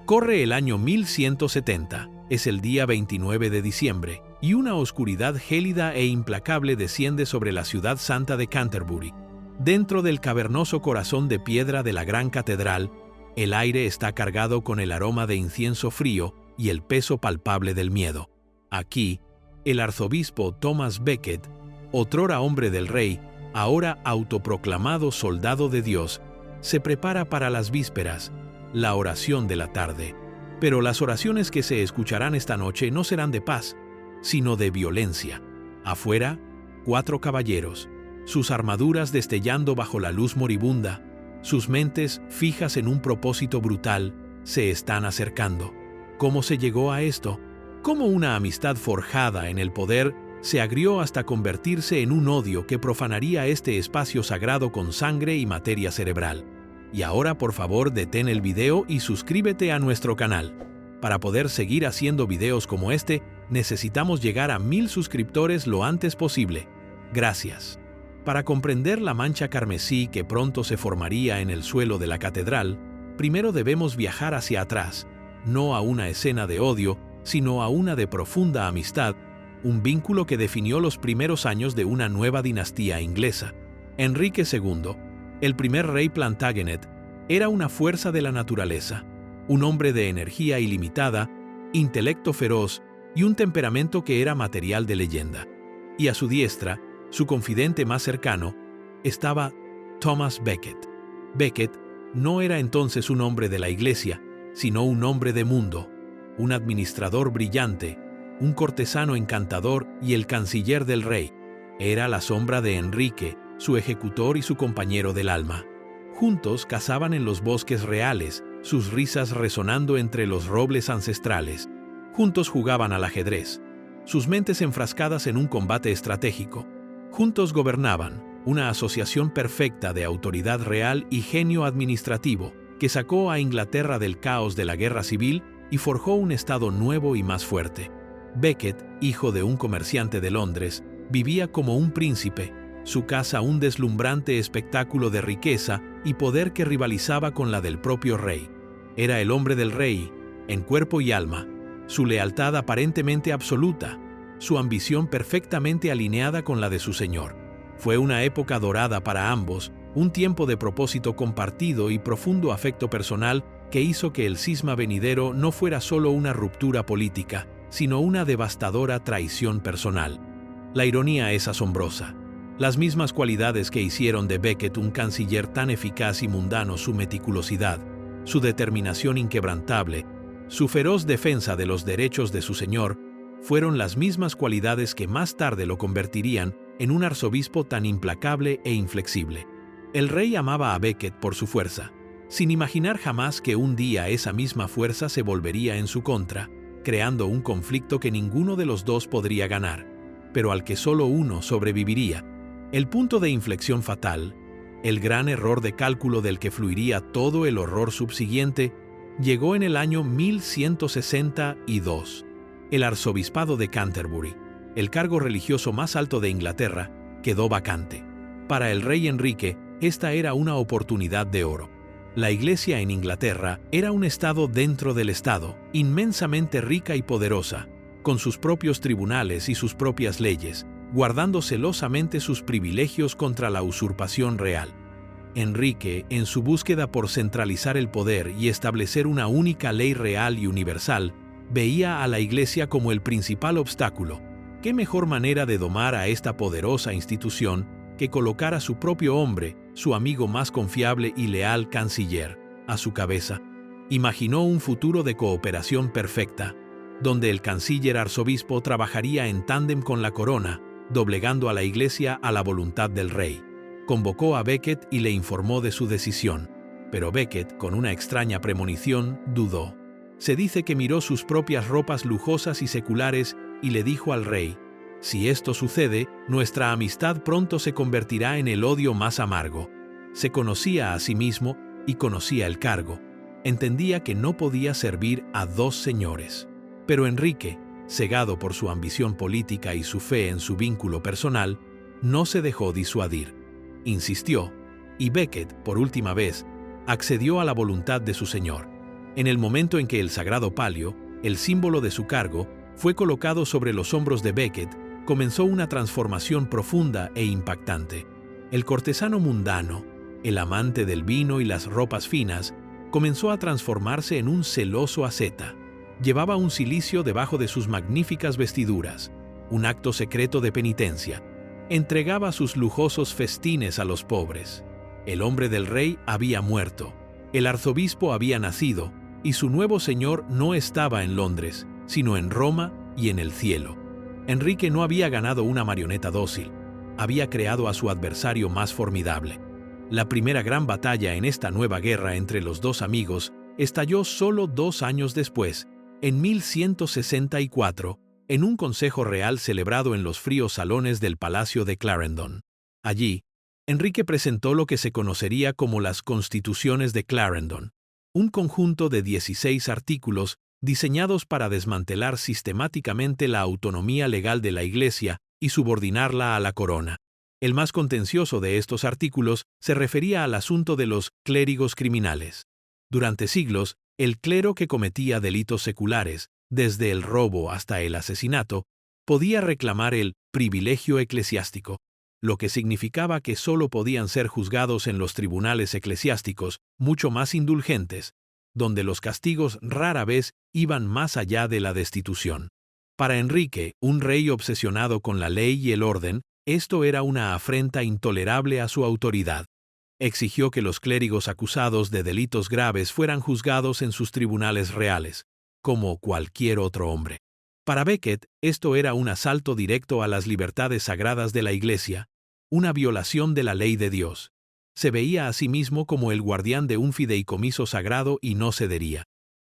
Corre el año 1170, es el día 29 de diciembre, y una oscuridad gélida e implacable desciende sobre la ciudad santa de Canterbury. Dentro del cavernoso corazón de piedra de la gran catedral, el aire está cargado con el aroma de incienso frío y el peso palpable del miedo. Aquí, el arzobispo Thomas Becket, otrora hombre del rey, ahora autoproclamado soldado de Dios, se prepara para las vísperas, la oración de la tarde. Pero las oraciones que se escucharán esta noche no serán de paz, sino de violencia. Afuera, 4 caballeros, sus armaduras destellando bajo la luz moribunda, sus mentes fijas en un propósito brutal, se están acercando. ¿Cómo se llegó a esto? ¿Cómo una amistad forjada en el poder se agrió hasta convertirse en un odio que profanaría este espacio sagrado con sangre y materia cerebral? Y ahora, por favor, detén el video y suscríbete a nuestro canal. Para poder seguir haciendo videos como este, necesitamos llegar a 1000 suscriptores lo antes posible. Gracias. Para comprender la mancha carmesí que pronto se formaría en el suelo de la catedral, primero debemos viajar hacia atrás, no a una escena de odio, sino a una de profunda amistad, un vínculo que definió los primeros años de una nueva dinastía inglesa. Enrique II, el primer rey Plantagenet, era una fuerza de la naturaleza, un hombre de energía ilimitada, intelecto feroz y un temperamento que era material de leyenda. Y a su diestra, su confidente más cercano, estaba Thomas Becket. Becket no era entonces un hombre de la iglesia, sino un hombre de mundo, un administrador brillante, un cortesano encantador y el canciller del rey. Era la sombra de Enrique, su ejecutor y su compañero del alma. Juntos cazaban en los bosques reales, sus risas resonando entre los robles ancestrales. Juntos jugaban al ajedrez, sus mentes enfrascadas en un combate estratégico. Juntos gobernaban, una asociación perfecta de autoridad real y genio administrativo que sacó a Inglaterra del caos de la guerra civil y forjó un estado nuevo y más fuerte. Becket, hijo de un comerciante de Londres, vivía como un príncipe, su casa un deslumbrante espectáculo de riqueza y poder que rivalizaba con la del propio rey. Era el hombre del rey, en cuerpo y alma, su lealtad aparentemente absoluta, su ambición perfectamente alineada con la de su señor. Fue una época dorada para ambos, un tiempo de propósito compartido y profundo afecto personal que hizo que el cisma venidero no fuera solo una ruptura política, sino una devastadora traición personal. La ironía es asombrosa. Las mismas cualidades que hicieron de Becket un canciller tan eficaz y mundano, su meticulosidad, su determinación inquebrantable, su feroz defensa de los derechos de su señor, fueron las mismas cualidades que más tarde lo convertirían en un arzobispo tan implacable e inflexible. El rey amaba a Becket por su fuerza, sin imaginar jamás que un día esa misma fuerza se volvería en su contra, creando un conflicto que ninguno de los dos podría ganar, pero al que solo uno sobreviviría. El punto de inflexión fatal, el gran error de cálculo del que fluiría todo el horror subsiguiente, llegó en el año 1162. El arzobispado de Canterbury, el cargo religioso más alto de Inglaterra, quedó vacante. Para el rey Enrique, esta era una oportunidad de oro. La Iglesia en Inglaterra era un estado dentro del estado, inmensamente rica y poderosa, con sus propios tribunales y sus propias leyes, guardando celosamente sus privilegios contra la usurpación real. Enrique, en su búsqueda por centralizar el poder y establecer una única ley real y universal, veía a la Iglesia como el principal obstáculo. ¿Qué mejor manera de domar a esta poderosa institución que colocar a su propio hombre, su amigo más confiable y leal canciller, a su cabeza? Imaginó un futuro de cooperación perfecta, donde el canciller arzobispo trabajaría en tándem con la corona, doblegando a la Iglesia a la voluntad del rey. Convocó a Becket y le informó de su decisión, pero Becket, con una extraña premonición, dudó. Se dice que miró sus propias ropas lujosas y seculares y le dijo al rey: «Si esto sucede, nuestra amistad pronto se convertirá en el odio más amargo». Se conocía a sí mismo y conocía el cargo. Entendía que no podía servir a dos señores. Pero Enrique, cegado por su ambición política y su fe en su vínculo personal, no se dejó disuadir. Insistió, y Becket, por última vez, accedió a la voluntad de su señor. En el momento en que el sagrado palio, el símbolo de su cargo, fue colocado sobre los hombros de Becket, comenzó una transformación profunda e impactante. El cortesano mundano, el amante del vino y las ropas finas, comenzó a transformarse en un celoso asceta. Llevaba un cilicio debajo de sus magníficas vestiduras, un acto secreto de penitencia. Entregaba sus lujosos festines a los pobres. El hombre del rey había muerto, el arzobispo había nacido, y su nuevo señor no estaba en Londres, sino en Roma y en el cielo. Enrique no había ganado una marioneta dócil, había creado a su adversario más formidable. La primera gran batalla en esta nueva guerra entre los dos amigos estalló solo 2 años después, en 1164, en un consejo real celebrado en los fríos salones del Palacio de Clarendon. Allí, Enrique presentó lo que se conocería como las Constituciones de Clarendon, un conjunto de 16 artículos diseñados para desmantelar sistemáticamente la autonomía legal de la Iglesia y subordinarla a la corona. El más contencioso de estos artículos se refería al asunto de los clérigos criminales. Durante siglos, el clero que cometía delitos seculares, desde el robo hasta el asesinato, podía reclamar el privilegio eclesiástico, lo que significaba que solo podían ser juzgados en los tribunales eclesiásticos, mucho más indulgentes, donde los castigos rara vez iban más allá de la destitución. Para Enrique, un rey obsesionado con la ley y el orden, esto era una afrenta intolerable a su autoridad. Exigió que los clérigos acusados de delitos graves fueran juzgados en sus tribunales reales, como cualquier otro hombre. Para Becket, esto era un asalto directo a las libertades sagradas de la Iglesia, una violación de la ley de Dios. Se veía a sí mismo como el guardián de un fideicomiso sagrado y no cedería.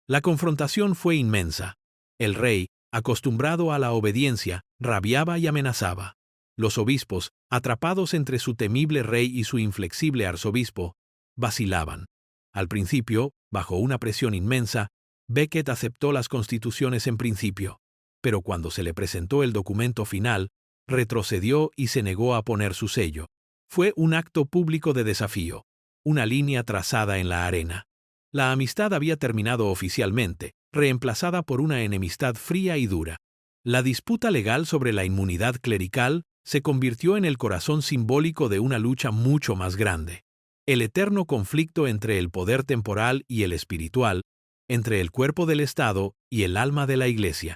La confrontación fue inmensa. El rey, acostumbrado a la obediencia, rabiaba y amenazaba. Los obispos, atrapados entre su temible rey y su inflexible arzobispo, vacilaban. Al principio, bajo una presión inmensa, Becket aceptó las constituciones en principio, pero cuando se le presentó el documento final, retrocedió y se negó a poner su sello. Fue un acto público de desafío, una línea trazada en la arena. La amistad había terminado oficialmente, reemplazada por una enemistad fría y dura. La disputa legal sobre la inmunidad clerical se convirtió en el corazón simbólico de una lucha mucho más grande. El eterno conflicto entre el poder temporal y el espiritual, entre el cuerpo del Estado y el alma de la Iglesia.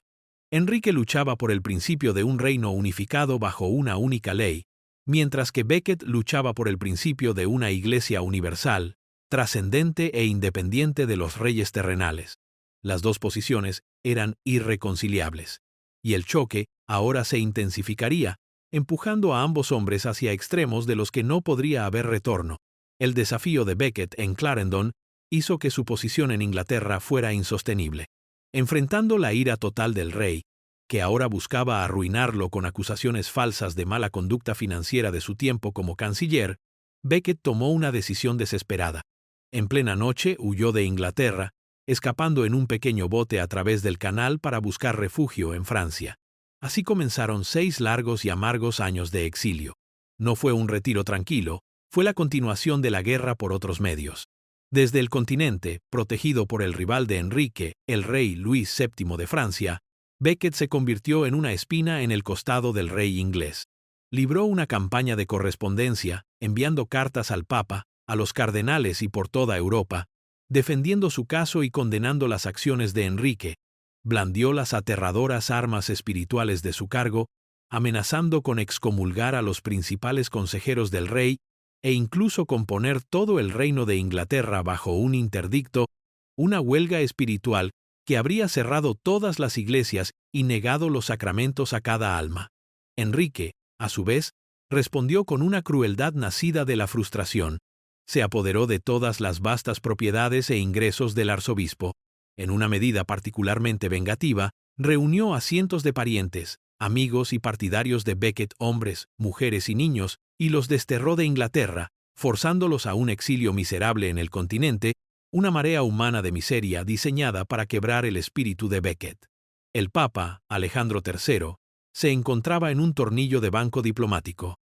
Enrique luchaba por el principio de un reino unificado bajo una única ley, mientras que Becket luchaba por el principio de una Iglesia universal, trascendente e independiente de los reyes terrenales. Las dos posiciones eran irreconciliables, y el choque ahora se intensificaría, empujando a ambos hombres hacia extremos de los que no podría haber retorno. El desafío de Becket en Clarendon hizo que su posición en Inglaterra fuera insostenible. Enfrentando la ira total del rey, que ahora buscaba arruinarlo con acusaciones falsas de mala conducta financiera de su tiempo como canciller, Becket tomó una decisión desesperada. En plena noche huyó de Inglaterra, escapando en un pequeño bote a través del canal para buscar refugio en Francia. Así comenzaron 6 largos y amargos años de exilio. No fue un retiro tranquilo, fue la continuación de la guerra por otros medios. Desde el continente, protegido por el rival de Enrique, el rey Luis VII de Francia, Becket se convirtió en una espina en el costado del rey inglés. Libró una campaña de correspondencia, enviando cartas al Papa, a los cardenales y por toda Europa, defendiendo su caso y condenando las acciones de Enrique. Blandió las aterradoras armas espirituales de su cargo, amenazando con excomulgar a los principales consejeros del rey e incluso con poner todo el reino de Inglaterra bajo un interdicto, una huelga espiritual que habría cerrado todas las iglesias y negado los sacramentos a cada alma. Enrique, a su vez, respondió con una crueldad nacida de la frustración. Se apoderó de todas las vastas propiedades e ingresos del arzobispo. En una medida particularmente vengativa, reunió a cientos de parientes, amigos y partidarios de Becket, hombres, mujeres y niños, y los desterró de Inglaterra, forzándolos a un exilio miserable en el continente, una marea humana de miseria diseñada para quebrar el espíritu de Becket. El Papa, Alejandro III, se encontraba en un tornillo de banco diplomático.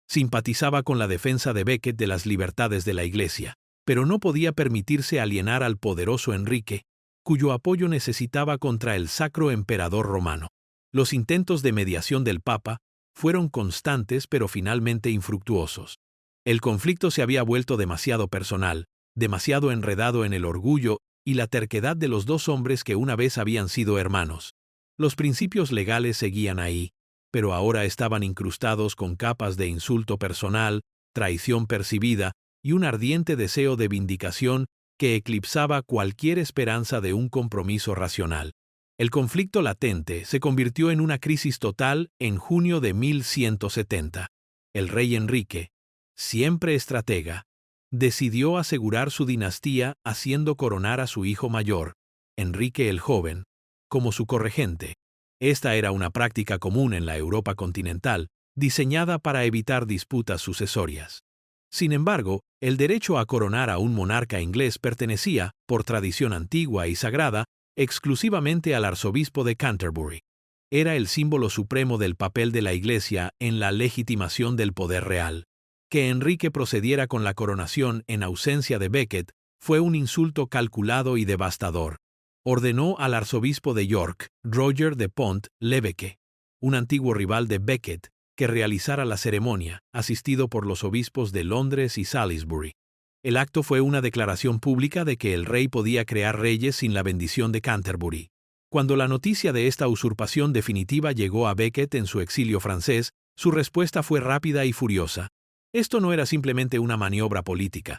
Simpatizaba con la defensa de Becket de las libertades de la Iglesia, pero no podía permitirse alienar al poderoso Enrique, cuyo apoyo necesitaba contra el Sacro Emperador Romano. Los intentos de mediación del Papa fueron constantes pero finalmente infructuosos. El conflicto se había vuelto demasiado personal, demasiado enredado en el orgullo y la terquedad de los dos hombres que una vez habían sido hermanos. Los principios legales seguían ahí, pero ahora estaban incrustados con capas de insulto personal, traición percibida y un ardiente deseo de vindicación que eclipsaba cualquier esperanza de un compromiso racional. El conflicto latente se convirtió en una crisis total en junio de 1170. El rey Enrique, siempre estratega, decidió asegurar su dinastía haciendo coronar a su hijo mayor, Enrique el Joven, como su corregente. Esta era una práctica común en la Europa continental, diseñada para evitar disputas sucesorias. Sin embargo, el derecho a coronar a un monarca inglés pertenecía, por tradición antigua y sagrada, exclusivamente al arzobispo de Canterbury. Era el símbolo supremo del papel de la Iglesia en la legitimación del poder real. Que Enrique procediera con la coronación en ausencia de Becket fue un insulto calculado y devastador. Ordenó al arzobispo de York, Roger de Pont-l'Évêque, un antiguo rival de Becket, que realizara la ceremonia, asistido por los obispos de Londres y Salisbury. El acto fue una declaración pública de que el rey podía crear reyes sin la bendición de Canterbury. Cuando la noticia de esta usurpación definitiva llegó a Becket en su exilio francés, su respuesta fue rápida y furiosa. Esto no era simplemente una maniobra política.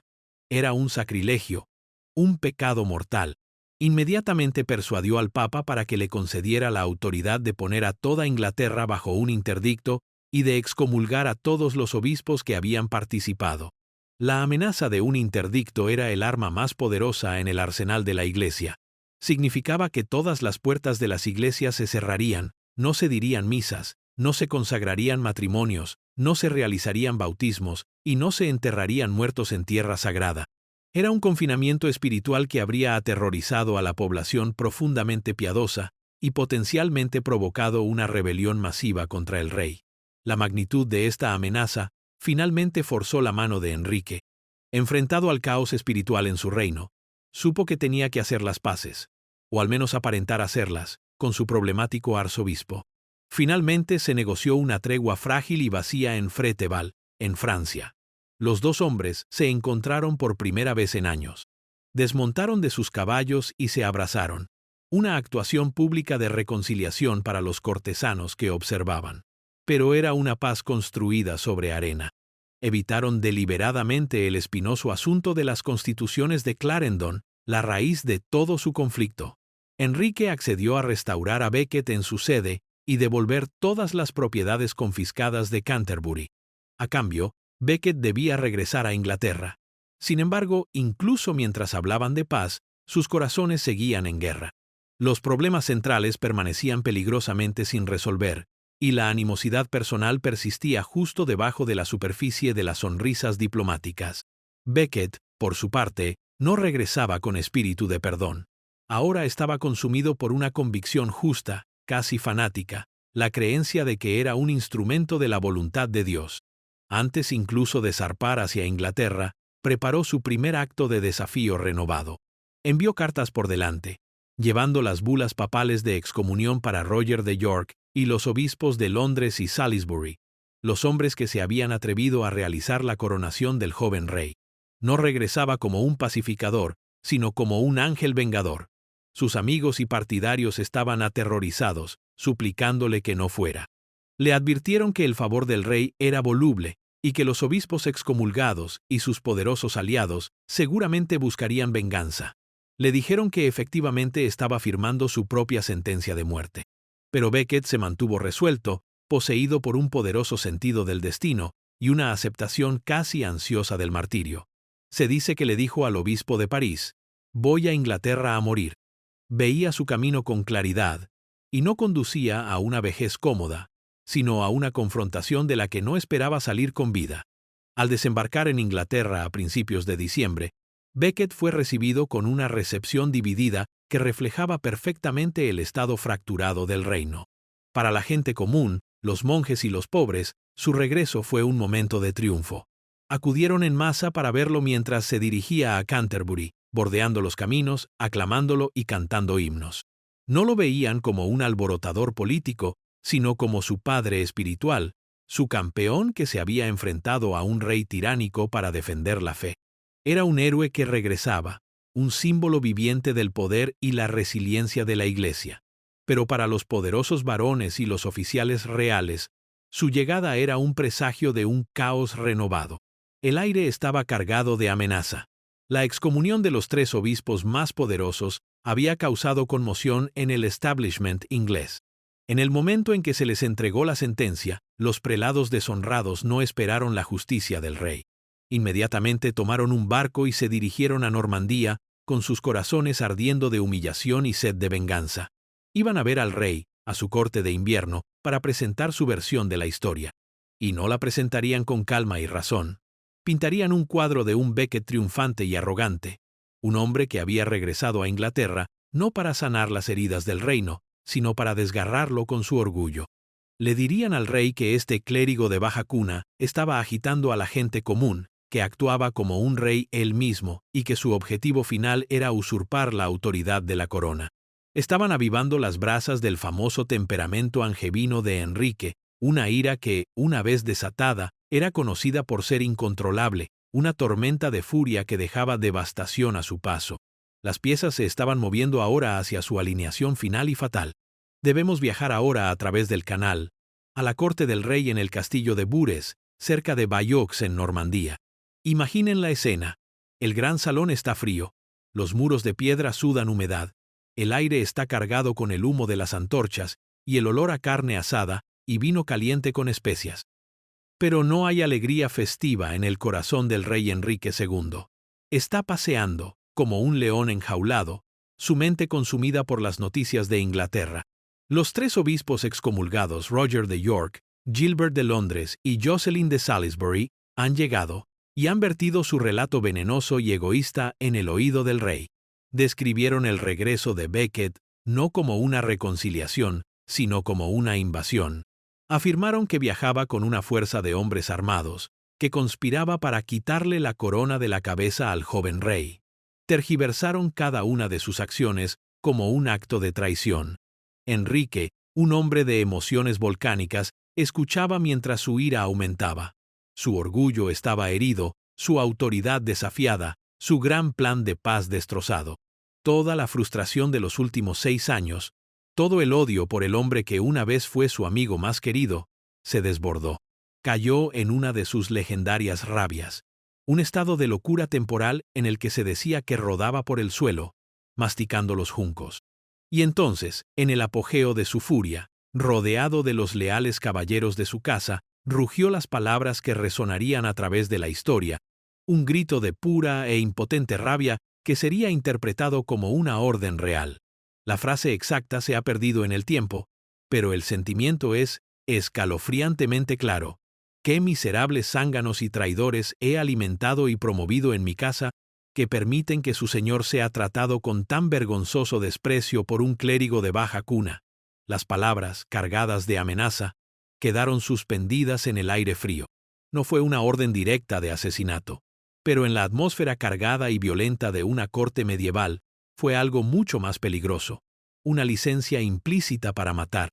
Era un sacrilegio, un pecado mortal. Inmediatamente persuadió al Papa para que le concediera la autoridad de poner a toda Inglaterra bajo un interdicto y de excomulgar a todos los obispos que habían participado. La amenaza de un interdicto era el arma más poderosa en el arsenal de la Iglesia. Significaba que todas las puertas de las iglesias se cerrarían, no se dirían misas, no se consagrarían matrimonios, no se realizarían bautismos y no se enterrarían muertos en tierra sagrada. Era un confinamiento espiritual que habría aterrorizado a la población profundamente piadosa y potencialmente provocado una rebelión masiva contra el rey. La magnitud de esta amenaza finalmente forzó la mano de Enrique. Enfrentado al caos espiritual en su reino, supo que tenía que hacer las paces, o al menos aparentar hacerlas, con su problemático arzobispo. Finalmente se negoció una tregua frágil y vacía en Fréteval, en Francia. Los dos hombres se encontraron por primera vez en años. Desmontaron de sus caballos y se abrazaron. Una actuación pública de reconciliación para los cortesanos que observaban. Pero era una paz construida sobre arena. Evitaron deliberadamente el espinoso asunto de las constituciones de Clarendon, la raíz de todo su conflicto. Enrique accedió a restaurar a Becket en su sede y devolver todas las propiedades confiscadas de Canterbury. A cambio, Becket debía regresar a Inglaterra. Sin embargo, incluso mientras hablaban de paz, sus corazones seguían en guerra. Los problemas centrales permanecían peligrosamente sin resolver, y la animosidad personal persistía justo debajo de la superficie de las sonrisas diplomáticas. Becket, por su parte, no regresaba con espíritu de perdón. Ahora estaba consumido por una convicción justa, casi fanática, la creencia de que era un instrumento de la voluntad de Dios. Antes incluso de zarpar hacia Inglaterra, preparó su primer acto de desafío renovado. Envió cartas por delante, llevando las bulas papales de excomunión para Roger de York y los obispos de Londres y Salisbury, los hombres que se habían atrevido a realizar la coronación del joven rey. No regresaba como un pacificador, sino como un ángel vengador. Sus amigos y partidarios estaban aterrorizados, suplicándole que no fuera. Le advirtieron que el favor del rey era voluble y que los obispos excomulgados y sus poderosos aliados seguramente buscarían venganza. Le dijeron que efectivamente estaba firmando su propia sentencia de muerte. Pero Becket se mantuvo resuelto, poseído por un poderoso sentido del destino y una aceptación casi ansiosa del martirio. Se dice que le dijo al obispo de París: «Voy a Inglaterra a morir». Veía su camino con claridad, y no conducía a una vejez cómoda, sino a una confrontación de la que no esperaba salir con vida. Al desembarcar en Inglaterra a principios de diciembre, Becket fue recibido con una recepción dividida que reflejaba perfectamente el estado fracturado del reino. Para la gente común, los monjes y los pobres, su regreso fue un momento de triunfo. Acudieron en masa para verlo mientras se dirigía a Canterbury, bordeando los caminos, aclamándolo y cantando himnos. No lo veían como un alborotador político, sino como su padre espiritual, su campeón que se había enfrentado a un rey tiránico para defender la fe. Era un héroe que regresaba, un símbolo viviente del poder y la resiliencia de la Iglesia. Pero para los poderosos varones y los oficiales reales, su llegada era un presagio de un caos renovado. El aire estaba cargado de amenaza. La excomunión de los 3 obispos más poderosos había causado conmoción en el establishment inglés. En el momento en que se les entregó la sentencia, los prelados deshonrados no esperaron la justicia del rey. Inmediatamente tomaron un barco y se dirigieron a Normandía, con sus corazones ardiendo de humillación y sed de venganza. Iban a ver al rey, a su corte de invierno, para presentar su versión de la historia. Y no la presentarían con calma y razón. Pintarían un cuadro de un Becket triunfante y arrogante, un hombre que había regresado a Inglaterra no para sanar las heridas del reino, sino para desgarrarlo con su orgullo. Le dirían al rey que este clérigo de baja cuna estaba agitando a la gente común, que actuaba como un rey él mismo y que su objetivo final era usurpar la autoridad de la corona. Estaban avivando las brasas del famoso temperamento angevino de Enrique, una ira que, una vez desatada, era conocida por ser incontrolable, una tormenta de furia que dejaba devastación a su paso. Las piezas se estaban moviendo ahora hacia su alineación final y fatal. Debemos viajar ahora a través del canal, a la corte del rey en el castillo de Bures, cerca de Bayeux en Normandía. Imaginen la escena. El gran salón está frío, los muros de piedra sudan humedad, el aire está cargado con el humo de las antorchas y el olor a carne asada y vino caliente con especias. Pero no hay alegría festiva en el corazón del rey Enrique II. Está paseando, como un león enjaulado, su mente consumida por las noticias de Inglaterra. Los 3 obispos excomulgados, Roger de York, Gilbert de Londres y Jocelyn de Salisbury, han llegado y han vertido su relato venenoso y egoísta en el oído del rey. Describieron el regreso de Becket no como una reconciliación, sino como una invasión. Afirmaron que viajaba con una fuerza de hombres armados, que conspiraba para quitarle la corona de la cabeza al joven rey. Tergiversaron cada una de sus acciones como un acto de traición. Enrique, un hombre de emociones volcánicas, escuchaba mientras su ira aumentaba. Su orgullo estaba herido, su autoridad desafiada, su gran plan de paz destrozado. Toda la frustración de los últimos 6 años, todo el odio por el hombre que una vez fue su amigo más querido, se desbordó. Cayó en una de sus legendarias rabias, un estado de locura temporal en el que se decía que rodaba por el suelo, masticando los juncos. Y entonces, en el apogeo de su furia, rodeado de los leales caballeros de su casa, rugió las palabras que resonarían a través de la historia, un grito de pura e impotente rabia que sería interpretado como una orden real. La frase exacta se ha perdido en el tiempo, pero el sentimiento es escalofriantemente claro. ¿Qué miserables zánganos y traidores he alimentado y promovido en mi casa, que permiten que su señor sea tratado con tan vergonzoso desprecio por un clérigo de baja cuna? Las palabras, cargadas de amenaza, quedaron suspendidas en el aire frío. No fue una orden directa de asesinato, pero en la atmósfera cargada y violenta de una corte medieval, fue algo mucho más peligroso, una licencia implícita para matar.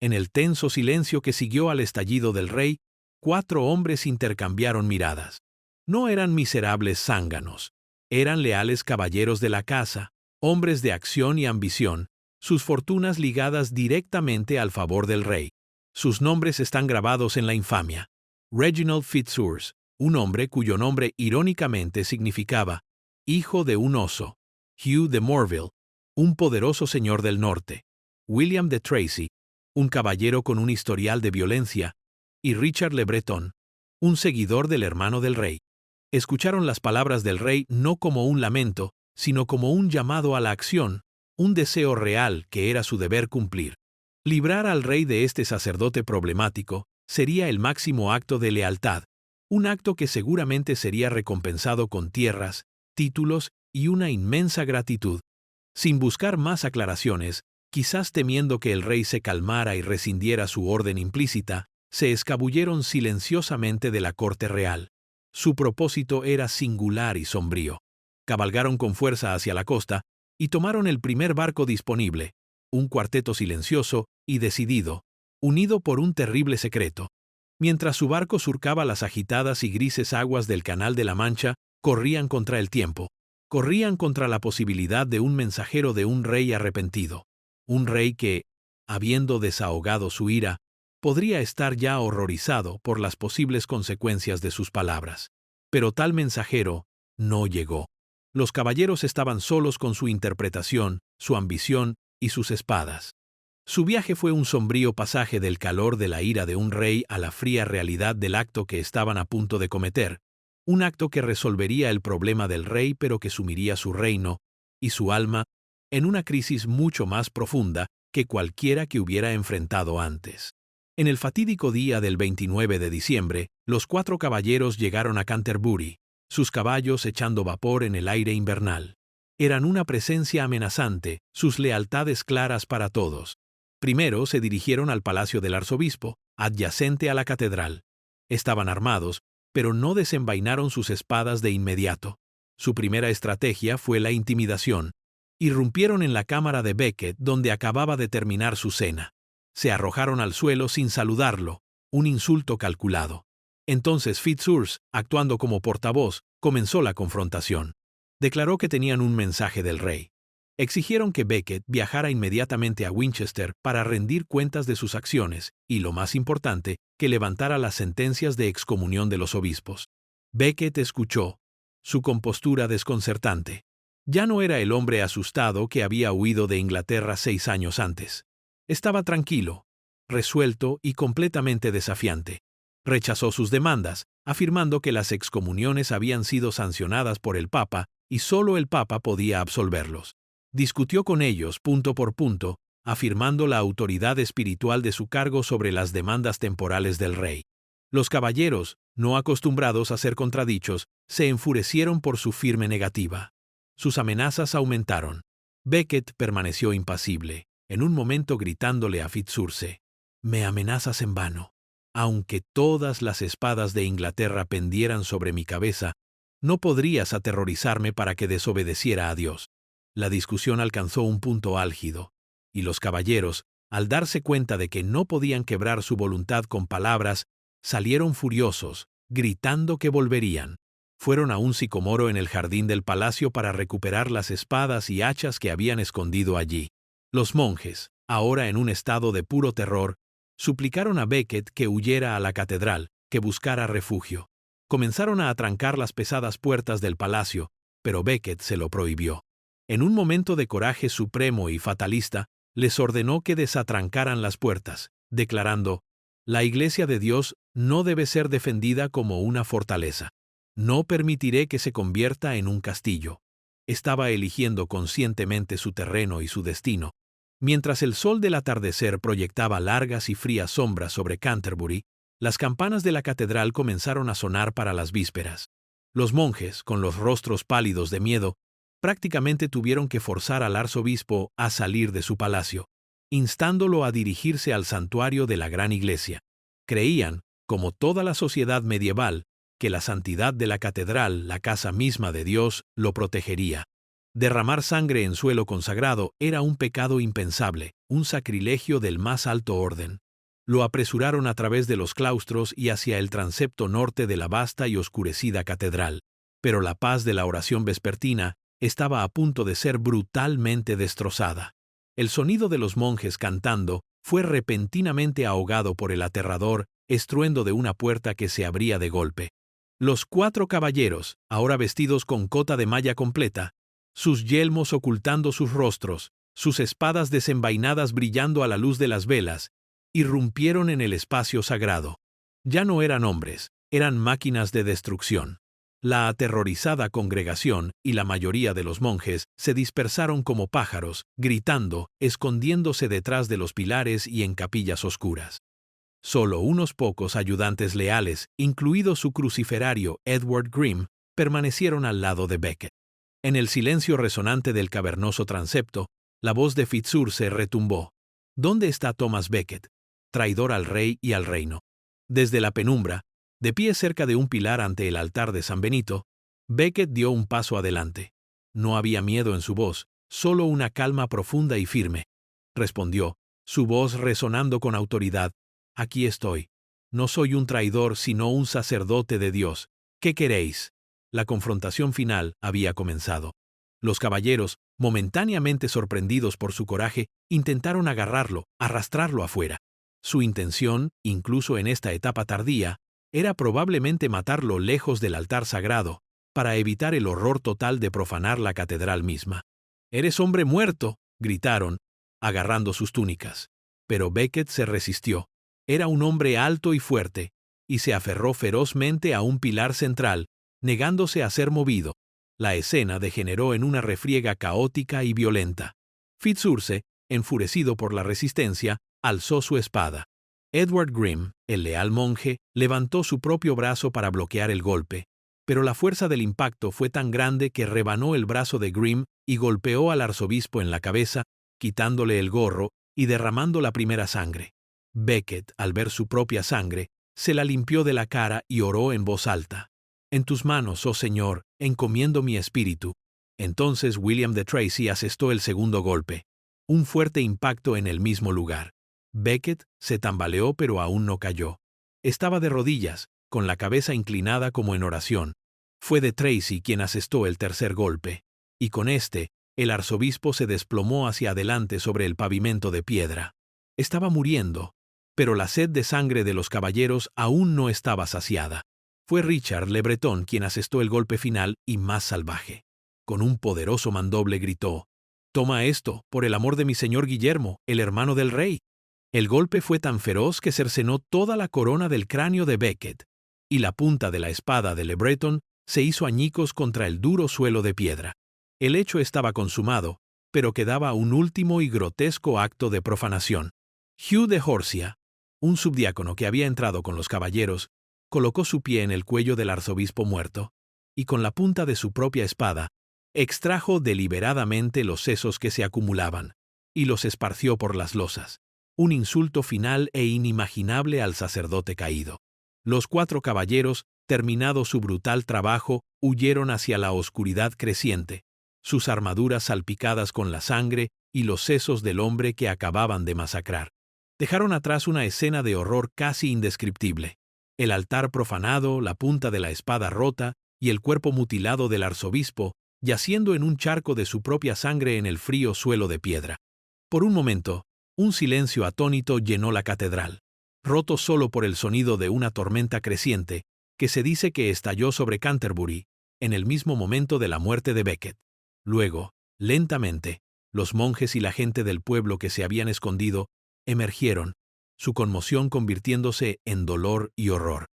En el tenso silencio que siguió al estallido del rey, 4 hombres intercambiaron miradas. No eran miserables zánganos, eran leales caballeros de la casa, hombres de acción y ambición, sus fortunas ligadas directamente al favor del rey. Sus nombres están grabados en la infamia. Reginald Fitzurse, un hombre cuyo nombre irónicamente significaba hijo de un oso. Hugh de Morville, un poderoso señor del norte. William de Tracy, un caballero con un historial de violencia. Y Richard le Breton, un seguidor del hermano del rey. Escucharon las palabras del rey no como un lamento, sino como un llamado a la acción, un deseo real que era su deber cumplir. Librar al rey de este sacerdote problemático sería el máximo acto de lealtad, un acto que seguramente sería recompensado con tierras, títulos y una inmensa gratitud. Sin buscar más aclaraciones, quizás temiendo que el rey se calmara y rescindiera su orden implícita, se escabulleron silenciosamente de la corte real. Su propósito era singular y sombrío. cabalgaron con fuerza hacia la costa y tomaron el primer barco disponible, un cuarteto silencioso y decidido, unido por un terrible secreto. Mientras su barco surcaba las agitadas y grises aguas del Canal de la Mancha, corrían contra el tiempo. Corrían contra la posibilidad de un mensajero de un rey arrepentido. Un rey que, habiendo desahogado su ira, podría estar ya horrorizado por las posibles consecuencias de sus palabras. Pero tal mensajero no llegó. Los caballeros estaban solos con su interpretación, su ambición y sus espadas. Su viaje fue un sombrío pasaje del calor de la ira de un rey a la fría realidad del acto que estaban a punto de cometer, un acto que resolvería el problema del rey pero que sumiría su reino y su alma en una crisis mucho más profunda que cualquiera que hubiera enfrentado antes. En el fatídico día del 29 de diciembre, los 4 caballeros llegaron a Canterbury, sus caballos echando vapor en el aire invernal. Eran una presencia amenazante, sus lealtades claras para todos. Primero se dirigieron al palacio del arzobispo, adyacente a la catedral. Estaban armados, pero no desenvainaron sus espadas de inmediato. Su primera estrategia fue la intimidación. Irrumpieron en la cámara de Becket, donde acababa de terminar su cena. Se arrojaron al suelo sin saludarlo, un insulto calculado. Entonces Fitzurse, actuando como portavoz, comenzó la confrontación. Declaró que tenían un mensaje del rey. Exigieron que Becket viajara inmediatamente a Winchester para rendir cuentas de sus acciones y, lo más importante, que levantara las sentencias de excomunión de los obispos. Becket escuchó, su compostura desconcertante. Ya no era el hombre asustado que había huido de Inglaterra 6 años antes. Estaba tranquilo, resuelto y completamente desafiante. Rechazó sus demandas, afirmando que las excomuniones habían sido sancionadas por el Papa y solo el Papa podía absolverlos. Discutió con ellos punto por punto, afirmando la autoridad espiritual de su cargo sobre las demandas temporales del rey. Los caballeros, no acostumbrados a ser contradichos, se enfurecieron por su firme negativa. Sus amenazas aumentaron. Becket permaneció impasible, en un momento gritándole a Fitzurse: «Me amenazas en vano. Aunque todas las espadas de Inglaterra pendieran sobre mi cabeza, no podrías aterrorizarme para que desobedeciera a Dios». La discusión alcanzó un punto álgido, y los caballeros, al darse cuenta de que no podían quebrar su voluntad con palabras, salieron furiosos, gritando que volverían. Fueron a un sicomoro en el jardín del palacio para recuperar las espadas y hachas que habían escondido allí. Los monjes, ahora en un estado de puro terror, suplicaron a Becket que huyera a la catedral, que buscara refugio. Comenzaron a atrancar las pesadas puertas del palacio, pero Becket se lo prohibió. En un momento de coraje supremo y fatalista, les ordenó que desatrancaran las puertas, declarando: «La Iglesia de Dios no debe ser defendida como una fortaleza. No permitiré que se convierta en un castillo». Estaba eligiendo conscientemente su terreno y su destino. Mientras el sol del atardecer proyectaba largas y frías sombras sobre Canterbury, las campanas de la catedral comenzaron a sonar para las vísperas. Los monjes, con los rostros pálidos de miedo, prácticamente tuvieron que forzar al arzobispo a salir de su palacio, instándolo a dirigirse al santuario de la gran iglesia. Creían, como toda la sociedad medieval, que la santidad de la catedral, la casa misma de Dios, lo protegería. Derramar sangre en suelo consagrado era un pecado impensable, un sacrilegio del más alto orden. Lo apresuraron a través de los claustros y hacia el transepto norte de la vasta y oscurecida catedral. Pero la paz de la oración vespertina estaba a punto de ser brutalmente destrozada. El sonido de los monjes cantando fue repentinamente ahogado por el aterrador estruendo de una puerta que se abría de golpe. Los 4 caballeros, ahora vestidos con cota de malla completa, sus yelmos ocultando sus rostros, sus espadas desenvainadas brillando a la luz de las velas, irrumpieron en el espacio sagrado. Ya no eran hombres, eran máquinas de destrucción. La aterrorizada congregación y la mayoría de los monjes se dispersaron como pájaros, gritando, escondiéndose detrás de los pilares y en capillas oscuras. Solo unos pocos ayudantes leales, incluido su cruciferario Edward Grimm, permanecieron al lado de Becket. En el silencio resonante del cavernoso transepto, la voz de Fitzurse retumbó: «¿Dónde está Thomas Becket, traidor al rey y al reino?». Desde la penumbra, de pie cerca de un pilar ante el altar de San Benito, Becket dio un paso adelante. No había miedo en su voz, solo una calma profunda y firme. Respondió, su voz resonando con autoridad: «Aquí estoy. No soy un traidor, sino un sacerdote de Dios. ¿Qué queréis?». La confrontación final había comenzado. Los caballeros, momentáneamente sorprendidos por su coraje, intentaron agarrarlo, arrastrarlo afuera. Su intención, incluso en esta etapa tardía, era probablemente matarlo lejos del altar sagrado, para evitar el horror total de profanar la catedral misma. «¡Eres hombre muerto!», gritaron, agarrando sus túnicas. Pero Becket se resistió. Era un hombre alto y fuerte, y se aferró ferozmente a un pilar central, negándose a ser movido. La escena degeneró en una refriega caótica y violenta. Fitzurse, enfurecido por la resistencia, alzó su espada. Edward Grimm, el leal monje, levantó su propio brazo para bloquear el golpe, pero la fuerza del impacto fue tan grande que rebanó el brazo de Grimm y golpeó al arzobispo en la cabeza, quitándole el gorro y derramando la primera sangre. Becket, al ver su propia sangre, se la limpió de la cara y oró en voz alta: «En tus manos, oh Señor, encomiendo mi espíritu». Entonces William de Tracy asestó el segundo golpe. Un fuerte impacto en el mismo lugar. Becket se tambaleó pero aún no cayó. Estaba de rodillas, con la cabeza inclinada como en oración. Fue de Tracy quien asestó el tercer golpe. Y con este, el arzobispo se desplomó hacia adelante sobre el pavimento de piedra. Estaba muriendo, pero la sed de sangre de los caballeros aún no estaba saciada. Fue Richard Le Breton quien asestó el golpe final y más salvaje. Con un poderoso mandoble gritó: «Toma esto, por el amor de mi señor Guillermo, el hermano del rey». El golpe fue tan feroz que cercenó toda la corona del cráneo de Becket, y la punta de la espada de Le Breton se hizo añicos contra el duro suelo de piedra. El hecho estaba consumado, pero quedaba un último y grotesco acto de profanación. Hugh de Horsia, un subdiácono que había entrado con los caballeros, colocó su pie en el cuello del arzobispo muerto, y con la punta de su propia espada, extrajo deliberadamente los sesos que se acumulaban, y los esparció por las losas. Un insulto final e inimaginable al sacerdote caído. Los 4 caballeros, terminado su brutal trabajo, huyeron hacia la oscuridad creciente, sus armaduras salpicadas con la sangre y los sesos del hombre que acababan de masacrar. Dejaron atrás una escena de horror casi indescriptible. El altar profanado, la punta de la espada rota y el cuerpo mutilado del arzobispo, yaciendo en un charco de su propia sangre en el frío suelo de piedra. Por un momento, un silencio atónito llenó la catedral, roto solo por el sonido de una tormenta creciente que se dice que estalló sobre Canterbury, en el mismo momento de la muerte de Becket. Luego, lentamente, los monjes y la gente del pueblo que se habían escondido emergieron, su conmoción convirtiéndose en dolor y horror.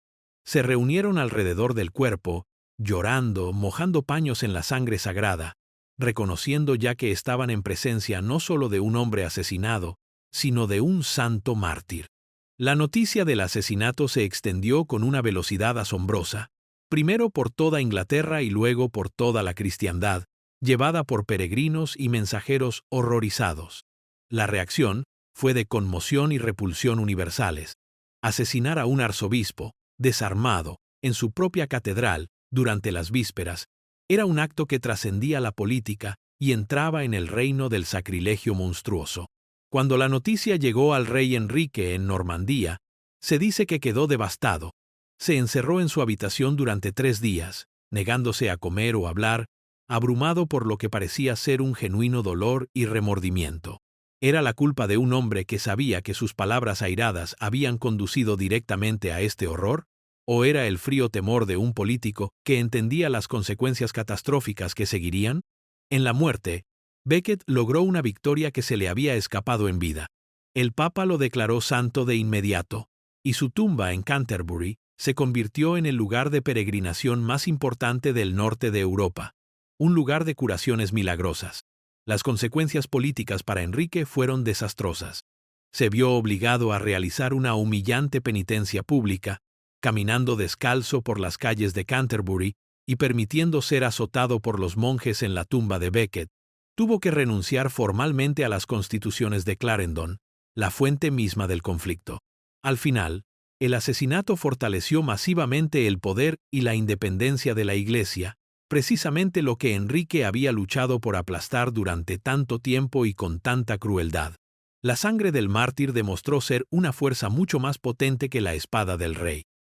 Se reunieron alrededor del cuerpo, llorando, mojando paños en la sangre sagrada, reconociendo ya que estaban en presencia no solo de un hombre asesinado, sino de un santo mártir. La noticia del asesinato se extendió con una velocidad asombrosa, primero por toda Inglaterra y luego por toda la cristiandad, llevada por peregrinos y mensajeros horrorizados. La reacción fue de conmoción y repulsión universales. Asesinar a un arzobispo, desarmado, en su propia catedral, durante las vísperas, era un acto que trascendía la política y entraba en el reino del sacrilegio monstruoso. Cuando la noticia llegó al rey Enrique en Normandía, se dice que quedó devastado. Se encerró en su habitación durante 3 días, negándose a comer o hablar, abrumado por lo que parecía ser un genuino dolor y remordimiento. ¿Era la culpa de un hombre que sabía que sus palabras airadas habían conducido directamente a este horror? ¿O era el frío temor de un político que entendía las consecuencias catastróficas que seguirían? En la muerte, Becket logró una victoria que se le había escapado en vida. El Papa lo declaró santo de inmediato, y su tumba en Canterbury se convirtió en el lugar de peregrinación más importante del norte de Europa, un lugar de curaciones milagrosas. Las consecuencias políticas para Enrique fueron desastrosas. Se vio obligado a realizar una humillante penitencia pública, caminando descalzo por las calles de Canterbury y permitiendo ser azotado por los monjes en la tumba de Becket. Tuvo que renunciar formalmente a las constituciones de Clarendon, la fuente misma del conflicto. Al final, el asesinato fortaleció masivamente el poder y la independencia de la Iglesia, precisamente lo que Enrique había luchado por aplastar durante tanto tiempo y con tanta crueldad. La sangre del mártir demostró ser una fuerza mucho más potente que la espada del rey.